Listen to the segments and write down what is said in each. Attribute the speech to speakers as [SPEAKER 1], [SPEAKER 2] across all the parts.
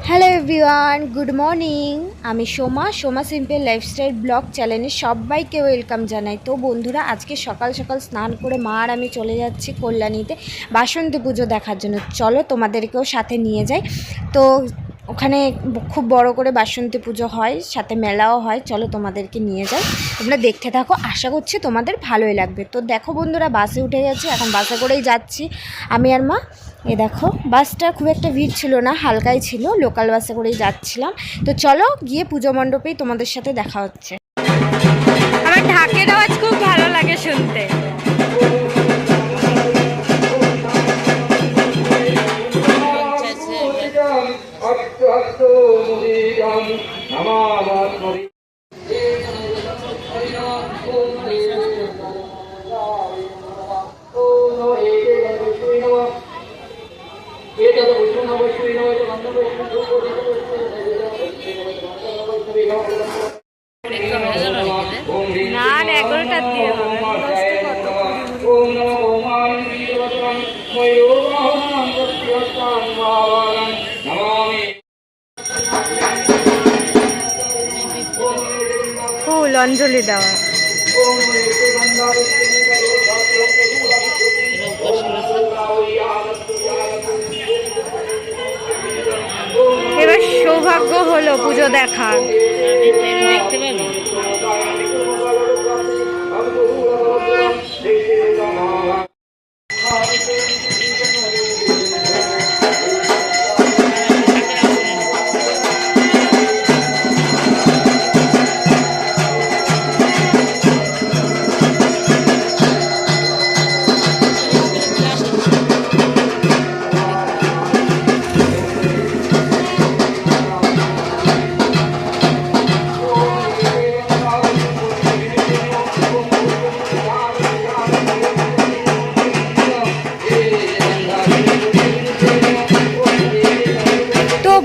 [SPEAKER 1] Hello everyone, good morning. আমি Soma simple lifestyle blog চ্যানেলে সবাইকে ওয়েলকাম জানাই। তো বন্ধুরা, আজকে সকাল সকাল স্নান করে মা আর আমি চলে যাচ্ছি কল্যাণীতে বাসন্তী পুজো দেখার জন্য। চলো তোমাদেরকেও সাথে নিয়ে যাই। তো ওখানে খুব বড় করে বাসন্তী পুজো হয়, সাথে মেলাও হয়। চলো তোমাদেরকে নিয়ে যাই, তোমরা দেখতে থাকো, আশা করছি তোমাদের ভালোই লাগবে। তো দেখো বন্ধুরা, বাসে উঠে গেছে, এখন বাসে করেই যাচ্ছি আমি আর মা। এ দেখো, বাসটা খুব একটা ভিড় ছিল না, হালকাই ছিল, লোকাল বাসে করেই যাচ্ছিলাম। তো চলো গিয়ে পুজো মণ্ডপেই তোমাদের সাথে দেখা হচ্ছে। আমার ঢাকের আওয়াজ খুব ভালো লাগে শুনতে। না, 11টার দিয়ে হবে। ফুল অঞ্জলি দেওয়া। এবার সৌভাগ্য হলো পুজো দেখার। দেখতে পাবি।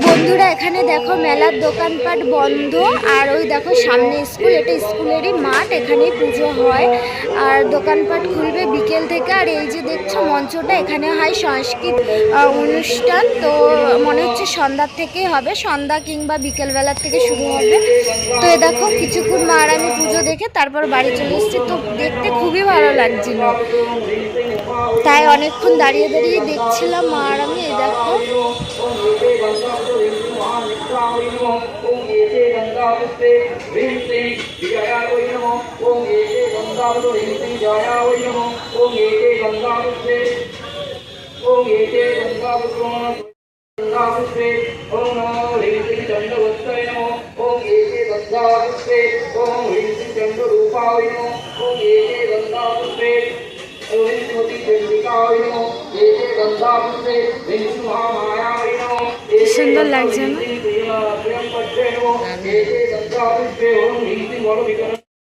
[SPEAKER 1] বন্ধুরা, এখানে দেখো মেলার দোকানপাট বন্ধ, আর ওই দেখো সামনে স্কুল, এটা স্কুলেরই মাঠ, এখানেই পুজো হয়। আর দোকানপাট খুলবে বিকেল থেকে। আর এই যে দেখছো মঞ্চটা, এখানে হয় সংস্কৃত অনুষ্ঠান। তো মনে হচ্ছে সন্ধ্যার থেকেই হবে, সন্ধ্যা কিংবা বিকেলবেলার থেকে শুরু হবে। তো এ দেখো, কিছুক্ষণ মা আর আমি পুজো দেখে তারপর বাড়ি চলে এসেছি। তো দেখতে খুবই ভালো লাগছিল, তাই অনেকক্ষণ দাঁড়িয়ে দাঁড়িয়ে দেখছিলাম মা আর আমি। এই দেখো, সুন্দর লাগছে না?